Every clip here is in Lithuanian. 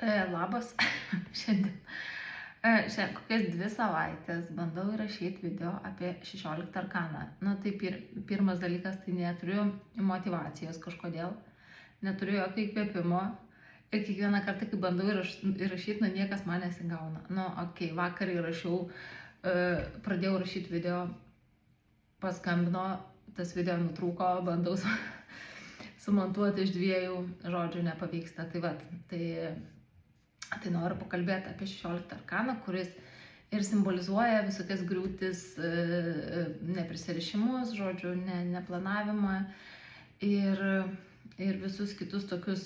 Labas. Šiandien, šiandien kokias 2 savaitės bandau įrašyti video apie 16 arkaną. Nu, tai pirmas dalykas, tai neturiu motyvacijos kažkodėl, neturiu jokio įkvėpimo ir kiekvieną kartą, kai bandau įrašyti, nu, niekas man nesigauna. Nu, okei, vakar įrašiau, pradėjau rašyti video, paskambino, tas video nutrūko, bandau sumontuoti iš 2 žodžių, nepavyksta. Tai noriu pakalbėti apie 16 arkaną, kuris ir simbolizuoja visokias griūtis, neprisirišimus, žodžiu, neplanavimą ir visus kitus tokius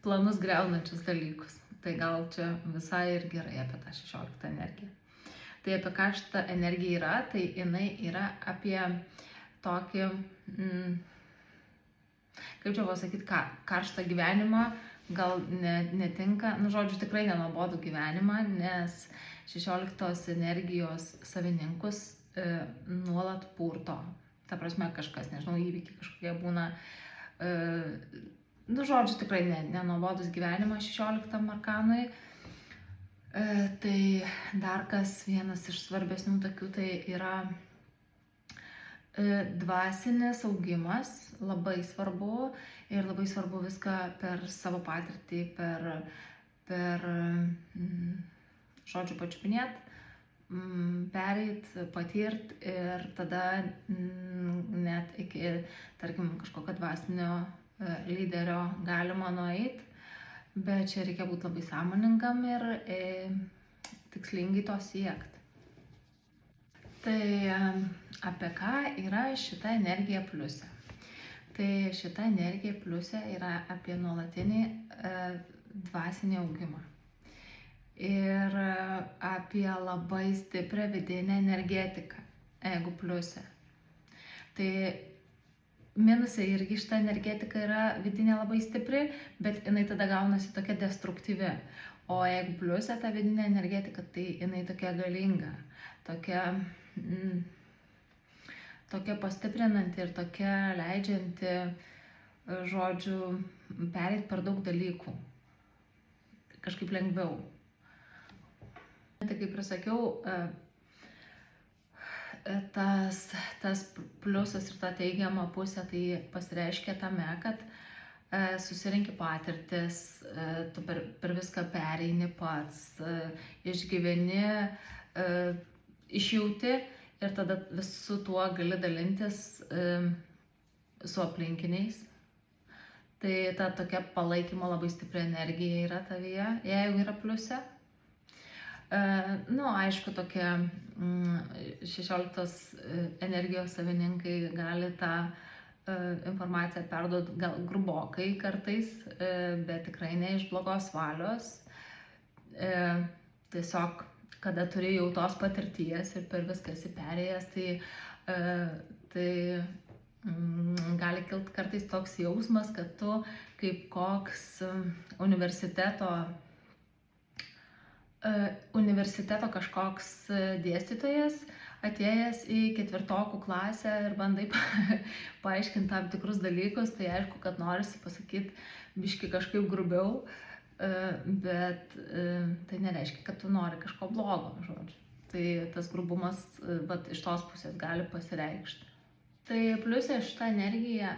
planus greunančius dalykus. Tai gal čia visai ir gerai apie tą 16 energiją. Tai apie ką šita energija yra, tai jinai yra apie tokį, kaip čia pasakyti, karštą gyvenimą, gal netinka, nu žodžiu, tikrai nenuobodų gyvenimą, nes 16 energijos savininkus nuolat purto. Ta prasme, kažkas, nežinau, įvykiai kažkokie būna, nu žodžiu, tikrai nenuobodus gyvenimas 16 arkanui. Tai dar kas vienas iš svarbesnių tokių, tai yra dvasinis augimas, labai svarbu ir labai svarbu viską per savo patirtį, per žodžiu pačiupinėt, pereit, patirt ir tada net iki, tarkim, kažkokio dvasinio lyderio galima nueit, bet čia reikia būti labai sąmoningam ir tikslingai to siekti. Tai apie ką yra šita energija pliuse? Tai šita energija pliuse yra apie nuolatinį dvasinį augimą ir apie labai stiprią vidinę energetiką, jeigu pliuse. Tai minusai irgi šita energetika yra vidinė labai stipri, bet jinai tada gaunasi tokia destruktyvi. O jeigu pliuse ta vidinė energetika, tai jinai tokia galinga, tokia pastiprinanti ir tokia leidžianti, žodžiu, pereit per daug dalykų. Kažkaip lengviau. Tai kaip ir sakiau, tas pliusas ir ta teigiama pusė tai pasireiškia tame, kad susirinki patirtis, tu per viską pereini pats, išgyveni, išjauti ir tada visu tuo gali dalintis su aplinkiniais. Tai ta tokia palaikymo labai stipri energija yra tavyje, jeigu yra pliuse. Nu, aišku, tokie 16 energijos savininkai gali tą informaciją perduoti gal grubokai kartais, bet tikrai ne iš blogos valios. Tiesiog, kada turi jau tos patirties ir per viską esi perėjęs, tai gali kilti kartais toks jausmas, kad tu kaip koks universiteto kažkoks dėstytojas, atėjęs į 4 klasę ir bandai paaiškinti tam tikrus dalykus, tai aišku, kad norisi pasakyti biškį kažkaip grubiau, bet tai nereiškia, kad tu nori kažko blogo, žodžiu. Tai tas grubumas iš tos pusės gali pasireikšti. Tai pliusė šita energija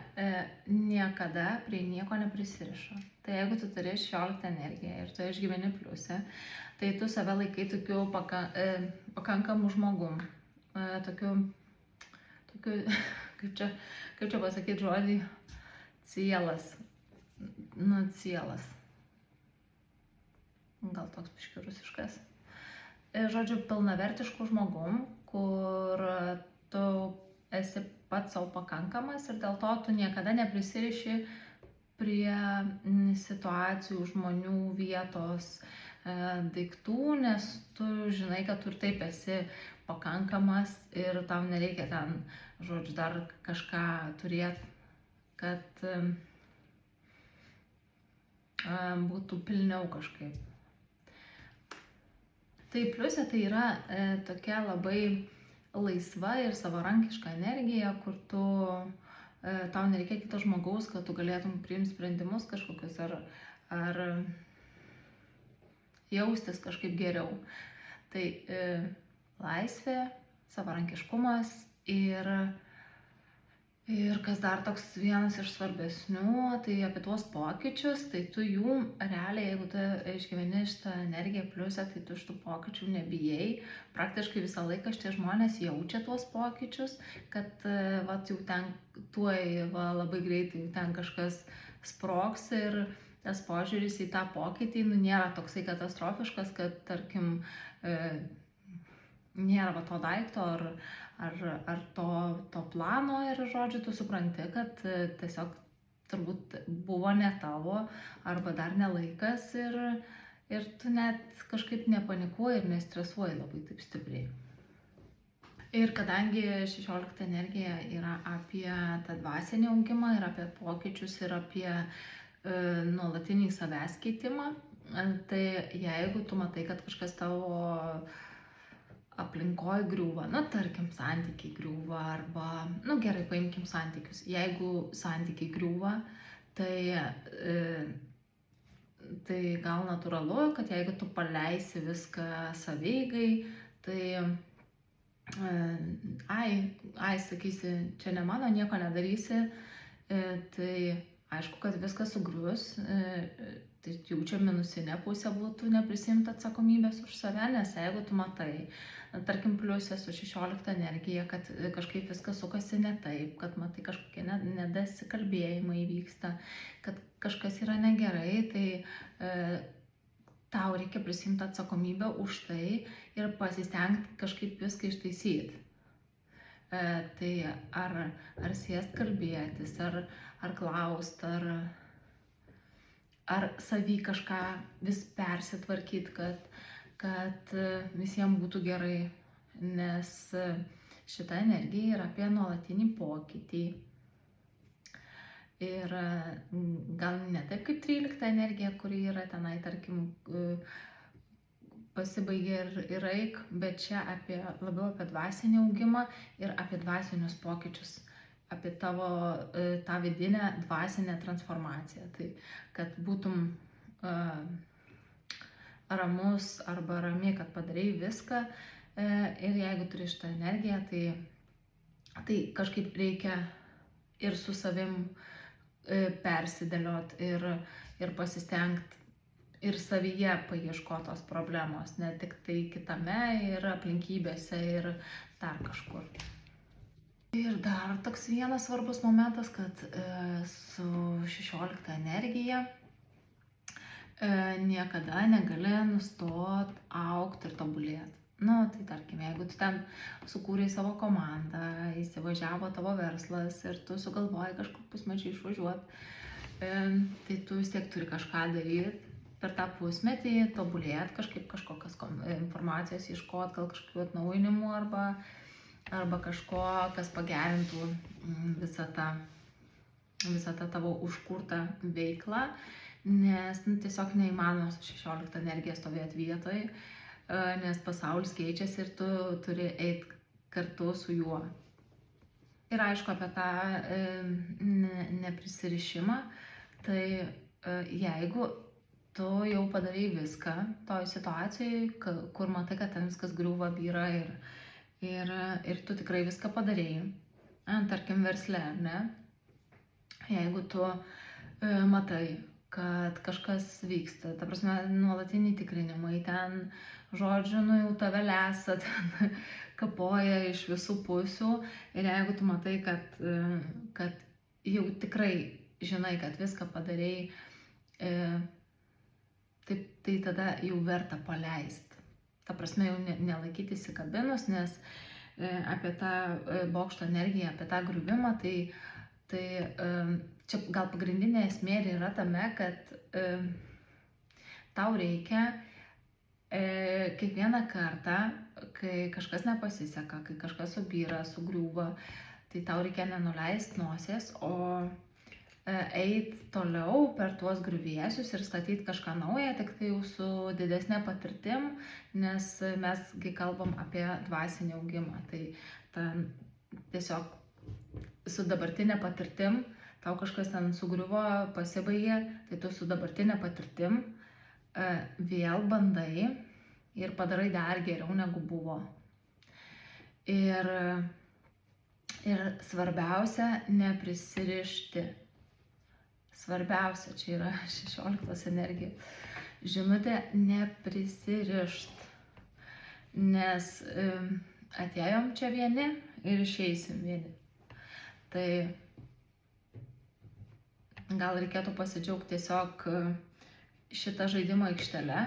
niekada prie nieko neprisiriša. Tai jeigu tu turi 16 energiją ir tu išgyveni pliusę, tai tu save laikai tokiu pakankamu žmogum. Tokiu, kaip čia pasakyti žodį, cielas. Nu, cielas. Gal toks biškį rusiškas. Žodžiu, pilnavertišku žmogum, kur tu esi pats savo pakankamas ir dėl to tu niekada neprisiriši prie situacijų, žmonių, vietos, daiktų, nes tu žinai, kad tu ir taip esi pakankamas ir tau nereikia ten, žodžiu, dar kažką turėti, kad būtų pilniau kažkaip. Tai pliusė tai yra tokia labai laisva ir savarankiška energija, kur tu tau nereikia kito žmogaus, kad tu galėtum priimti sprendimus kažkokius ar jaustis kažkaip geriau. Tai laisvė, savarankiškumas ir kas dar toks vienas iš svarbesnių, tai apie tuos pokyčius, tai tu jų realiai, jeigu tu išgyveni šitą energiją pliusą, tai tu šitų pokyčių nebijai. Praktiškai visą laiką šitie žmonės jaučia tuos pokyčius, kad vat jau ten tuoj labai greitai ten kažkas sprogs ir tas požiūris į tą pokytį nėra toksai katastrofiškas, kad tarkim nėra to daikto ar to plano ir, žodžiu, tu supranti, kad tiesiog turbūt buvo ne tavo arba dar ne laikas ir tu net kažkaip nepanikuoji ir nestresuoji labai taip stipriai. Ir kadangi 16 energija yra apie tą dvasinį augimą ir apie pokyčius ir apie nuolatinį savęs keitimą, tai jeigu tu matai, kad kažkas tavo aplinkoje griūva, tarkim, santykiai griūva arba, gerai, paimkim santykius. Jeigu santykiai griūva, tai gal natūralu, kad jeigu tu paleisi viską savieigai, tai sakysi, čia ne mano, nieko nedarysi, tai aišku, kad viskas sugrius, tai jau čia minusinė pusė būtų neprisimti atsakomybės už save, nes jeigu tu matai, tarkim, pliusė su 16 energija, kad kažkaip viskas sukasi ne taip, kad matai kažkokie nedasikalbėjimai vyksta, kad kažkas yra negerai, tai tau reikia prisimti atsakomybę už tai ir pasistengti kažkaip viską ištaisyti. Tai ar sėst kalbėtis, ar klaust, ar savy kažką vis persitvarkyti, kad visiems būtų gerai, nes šita energija yra apie nuolatinį pokytį. Ir gal ne taip kaip 13 energija, kuri yra tenai, tarkim, pasibaigia ir eik, bet čia labiau apie dvasinį augimą ir apie dvasinius pokyčius, apie tavo tą vidinę dvasinę transformaciją. Tai kad būtum ramus arba rami, kad padarai viską ir jeigu turi šitą energiją, tai kažkaip reikia ir su savim persidėliot ir pasistengti ir savyje paieškotos problemos, ne tik tai kitame ir aplinkybėse ir dar kažkur. Ir dar toks vienas svarbus momentas, kad su 16 energija niekada negali nustot augti ir tobulėti. Tai tarkim, jeigu tu ten sukūrei savo komandą, įsivažiavo tavo verslas ir tu sugalvojai kažkur pusmečiai išvažiuoti, tai tu vis tiek turi kažką daryti per tą pusmetį, tobulėti, kažkaip kažkokios informacijos ieškoti, gal kažkokių atnaujinimų arba kažko, kas pagerintų visą tą tavo užkurtą veiklą, nes tiesiog neįmanoma su 16 energija stovėti vietoj, nes pasaulis keičiasi ir tu turi eiti kartu su juo. Ir aišku, apie tą neprisirišimą, tai jeigu tu jau padarai viską toj situacijai, kur matai, kad ten viskas griūva, byra ir tu tikrai viską padarai, tarkim versle, ne? Jeigu tu matai, kad kažkas vyksta, ta prasme, nuolatiniai tikrinimai, ten, žodžiu, jau tave lesa, ten kapoja iš visų pusių ir jeigu tu matai, kad jau tikrai žinai, kad viską padarei, tai tada jau verta paleisti. Ta prasme, jau nelaikyti įsikabinus, nes apie tą bokšto energiją, apie tą griuvimą, tai čia gal pagrindinė esmė yra tame, kad tau reikia kiekvieną kartą, kai kažkas nepasiseka, kai kažkas subyra, sugriūva, tai tau reikia nenuleisti nosies, o eit toliau per tuos griuvėsius ir statyti kažką naują, tik tai jau su didesnė patirtim, nes mes kai kalbam apie dvasinį augimą, tai tiesiog su dabartinė patirtim, tau kažkas ten sugriuvo, pasibaigė, tai tu su dabartinė patirtim vėl bandai ir padarai dar geriau negu buvo. Ir svarbiausia neprisirišti. Svarbiausia, čia yra 16 energija. Žinutė neprisirišt. Nes atėjom čia vieni ir išeisim vieni. Tai gal reikėtų pasidžiaugti tiesiog šitą žaidimo aikštelę,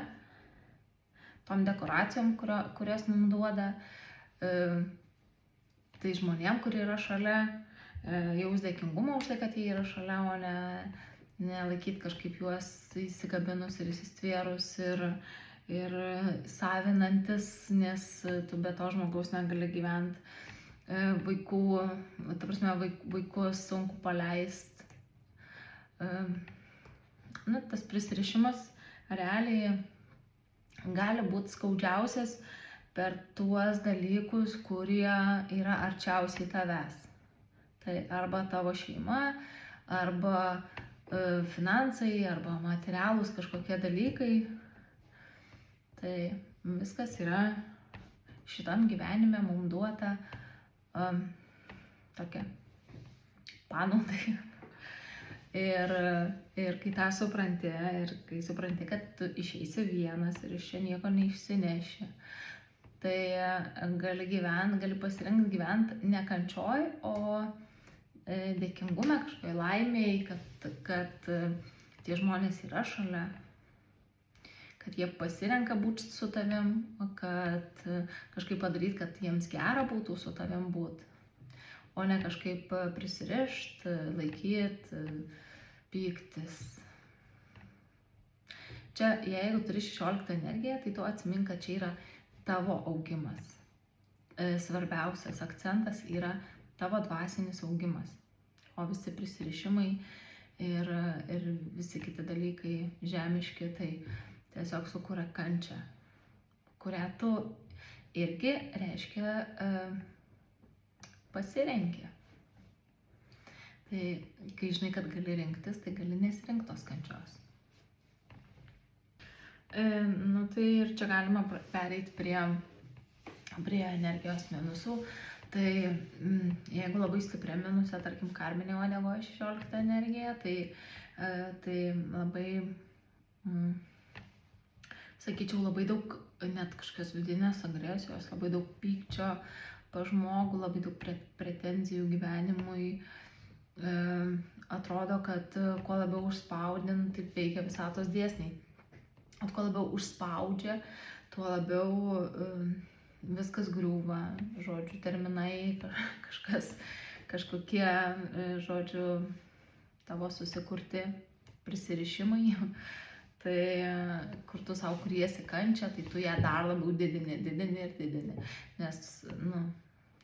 tom dekoracijom, kurias mums duoda, tai žmonėm, kurie yra šalia, jaus dėkingumą už tai, kad jie yra šalia, o ne laikyti kažkaip juos įsikabinus ir įsistvėrus ir savinantis, nes tu be to žmogaus negali gyventi. Vaikus sunku paleisti. Tas prisirišimas realiai gali būti skaudžiausias per tuos dalykus, kurie yra arčiausiai tavęs. Tai arba tavo šeima, arba finansai, arba materialūs kažkokie dalykai. Tai viskas yra šitam gyvenime mums duota tokia panaudai. Ir kai tą supranti, ir kai supranti, kad tu išeisi vienas ir iš čia nieko neišsineši, tai gali pasirinkti gyventi ne kančioj, o dėkingume, kažkokioj laimėj, kad tie žmonės yra šalia, kad jie pasirenka būti su tavim, kad kažkaip padaryti, kad jiems gera būtų su tavim būti, o ne kažkaip prisirišt, laikyt, pyktis. Čia, jeigu turi 16 energiją, tai tu atsimink, kad čia yra tavo augimas. Svarbiausias akcentas yra tavo dvasinis augimas, o visi prisirišimai ir visi kiti dalykai žemiški, tai tiesiog sukuria kančią, kurią tu irgi reiškia pasirenki. Tai kai žinai, kad gali rinktis, tai gali nesirinkti tos kančios. Tai ir čia galima pereiti prie energijos minusų. Tai jeigu labai stipria minusė, tarkim, karminė uodegoje 16 energija, tai labai, sakyčiau, labai daug net kažkokios vidinės agresijos, labai daug pykčio pa žmogų, labai daug pretenzijų gyvenimui. Atrodo, kad kuo labiau užspaudint, taip veikia visatos dėsniai. O kuo labiau užspaudžia, tuo labiau viskas griūva, žodžiu, terminai, kažkokie, žodžiu, tavo susikurti prisirišimai. Tai kur tu savo kuriesi kančią, tai tu ją dar labiau didini. Nes,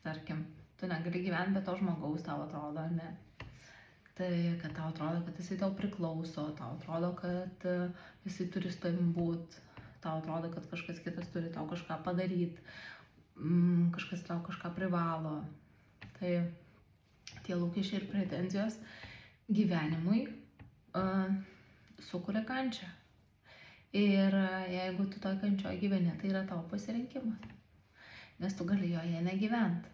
tarkim, tu negali gyventi be to žmogaus, tau atrodo, ne. Tai, kad tau atrodo, kad jisai tau priklauso, tau atrodo, kad jisai turi su tavim būt, tau atrodo, kad kažkas kitas turi tau kažką padaryti, kažkas tau kažką privalo. Tai tie lūkesčiai ir pretenzijos gyvenimui sukuria kančią. Ir jeigu tu toj kančioj gyveni, tai yra tavo pasirinkimas, nes tu gali joje negyventi.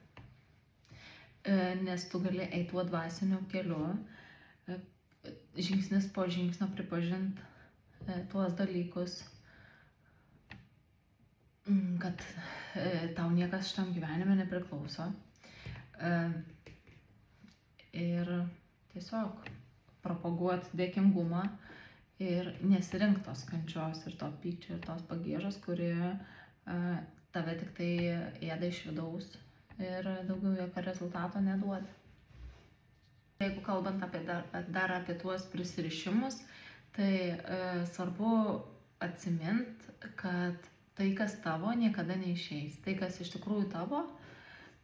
Nes tu gali eiti tuo dvasiniu keliu, žingsnis po žingsnio pripažinti tuos dalykus, kad tau niekas šitam gyvenime nepriklauso. Ir tiesiog propaguoti dėkingumą ir nesirinkti tos kančios ir to pykčio ir tos pagiežos, kuri tave tik tai ėda iš vidaus ir daugiau jokio rezultato neduoda. Jeigu kalbant dar apie tuos prisirišimus, tai svarbu atsimint, kad tai, kas tavo, niekada neišeis. Tai, kas iš tikrųjų tavo,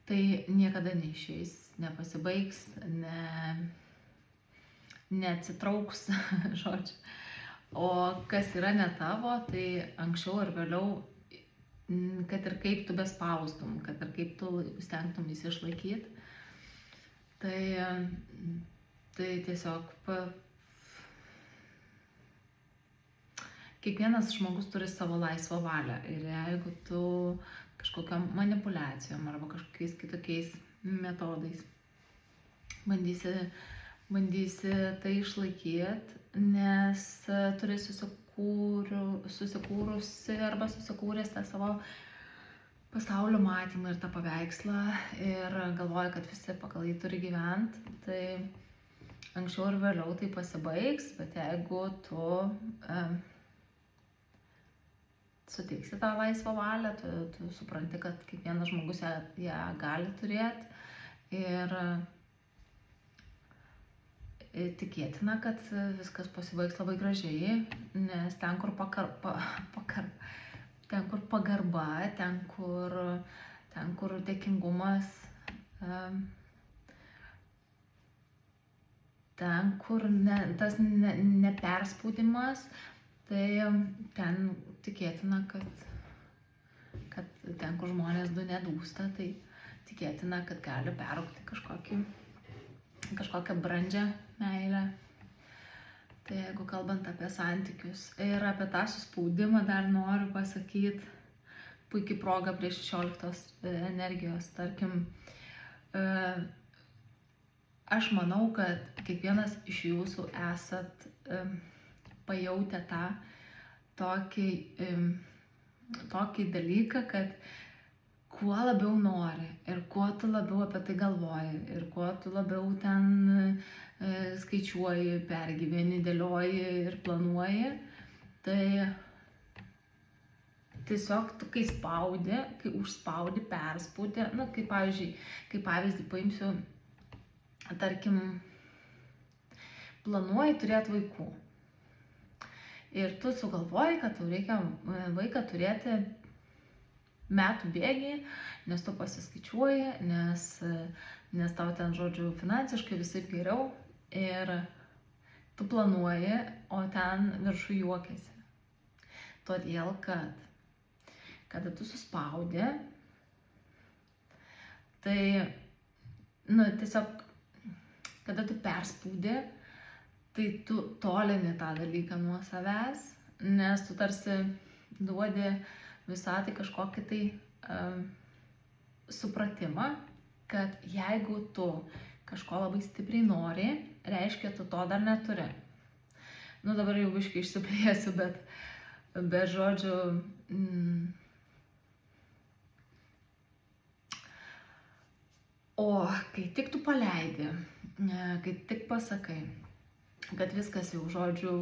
tai niekada neišeis, nepasibaigs, neatsitrauks, žodžiu. O kas yra ne tavo, tai anksčiau ar vėliau, kad ir kaip tu bespaustum, kad ir kaip tu stengtum išlaikyti, Tai tiesiog kiekvienas žmogus turi savo laisvą valią ir jeigu tu kažkokiam manipuliacijom arba kažkokiais kitokiais metodais bandysi tai išlaikyti, nes turi susikūrusi arba susikūręs tą savo pasaulio matymą ir tą paveikslą ir galvoja, kad visi pagal jį turi gyventi, tai anksčiau ir vėliau tai pasibaigs, bet jeigu tu suteiksi tą laisvą valią, tu supranti, kad kiekvienas žmogus ją gali turėti ir tikėtina, kad viskas pasibaigs labai gražiai, nes ten, kur pagarba, ten, kur dėkingumas, ten, kur tas neperspaudimas, tai ten tikėtina, kad ten, kur žmonės du nedūsta, tai tikėtina, kad gali peraugti kažkokią brandžią meilę. Tai jeigu kalbant apie santykius ir apie tą suspaudimą, dar noriu pasakyti, puikiai proga prie 16 energijos. Tarkim, aš manau, kad kiekvienas iš jūsų esat pajautę tą tokį dalyką, kad kuo labiau nori ir kuo tu labiau apie tai galvoji ir kuo tu labiau ten skaičiuoji, pergyveni, dėlioji ir planuoji, tai tiesiog tu kai užspaudi, perspaudi, kaip pavyzdį paimsiu, tarkim, planuoji turėti vaikų. Ir tu sugalvoji, kad tau reikia vaiką turėti metų bėgį, nes tu pasiskaičiuoji, nes tau ten, žodžiu, finansiškai visai geriau ir tu planuoji, o ten viršų juokiasi. Todėl, kad kada tu suspaudi, tai, tiesiog, kada tu perspaudi, tai tu tolini tą dalyką nuo savęs, nes tu tarsi duodi visatai kažkokį tai supratimą, kad jeigu tu kažko labai stipriai nori, reiškia, tu to dar neturi. Dabar jau biškai išsiplėsiu, bet žodžiu, o kai tik tu paleidi, kai tik pasakai, kad viskas jau, žodžiu,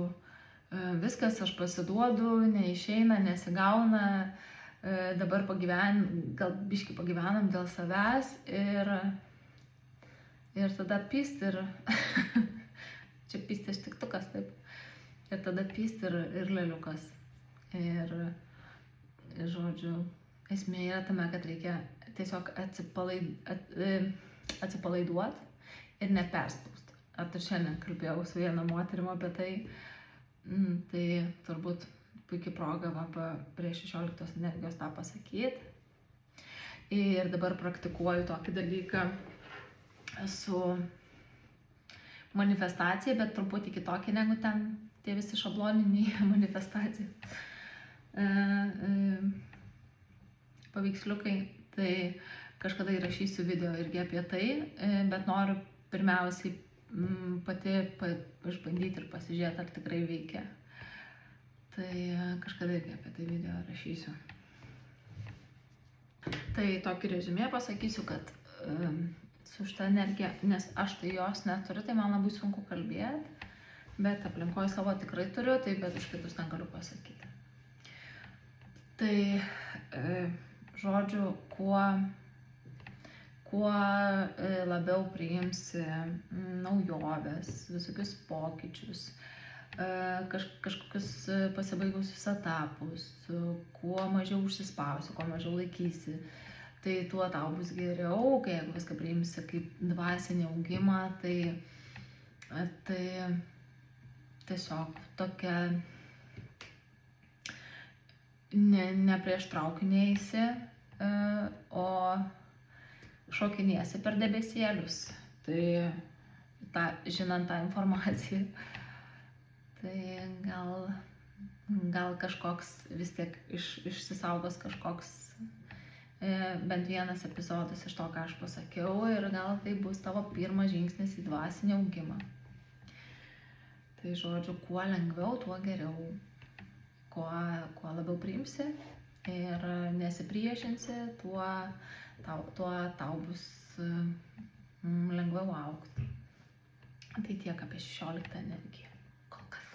viskas aš pasiduodu, neišeina, nesigauna, dabar gal biškai pagyvenam dėl savęs ir tada pyst ir čia pystės tiktukas, taip, ir tada pyst ir leliukas. Ir žodžiu, esmė yra tame, kad reikia tiesiog atsipalaiduoti ir neperspausti. Ar tu šiandien kalbėjau su viena moterim apie tai, tai turbūt puikiai proga prie 16 energijos tą pasakyti. Ir dabar praktikuoju tokį dalyką su manifestacija, bet truputį kitokį negu ten tie visi šabloniniai manifestacijų paveiksliukai. Tai kažkada įrašysiu video irgi apie tai, bet noriu pirmiausiai pati išbandyti ir pasižiūrėti, ar tikrai veikia. Tai kažkada irgi apie tai video rašysiu. Tai tokį reziumė pasakysiu, kad su šitą energiją, nes aš tai jos neturiu, tai man labai sunku kalbėti, bet aplinkoje savo tikrai turiu, tai bet už kitus negaliu pasakyti. Tai, žodžiu, kuo labiau priimsi naujoves, visokius pokyčius, kažkokius pasibaigusius etapus, kuo mažiau užsispausi, kuo mažiau laikysi, tai tuo tau bus geriau, kai jeigu viską priimsi kaip dvasinį augimą, tai tiesiog tokia ne prieš traukinį eisi, o šokinėsi per debesėlius. Tai žinant tą informaciją, tai gal kažkoks vis tiek išsisaugos kažkoks bent vienas epizodas iš to, ką aš pasakiau, ir gal tai bus tavo pirmas žingsnis į dvasinį augimą. Tai žodžiu, kuo lengviau, tuo geriau. Kuo labiau priimsi ir nesipriešinsi, tuo tau bus lengviau augti. Tai tiek apie 16 energiją kol kas.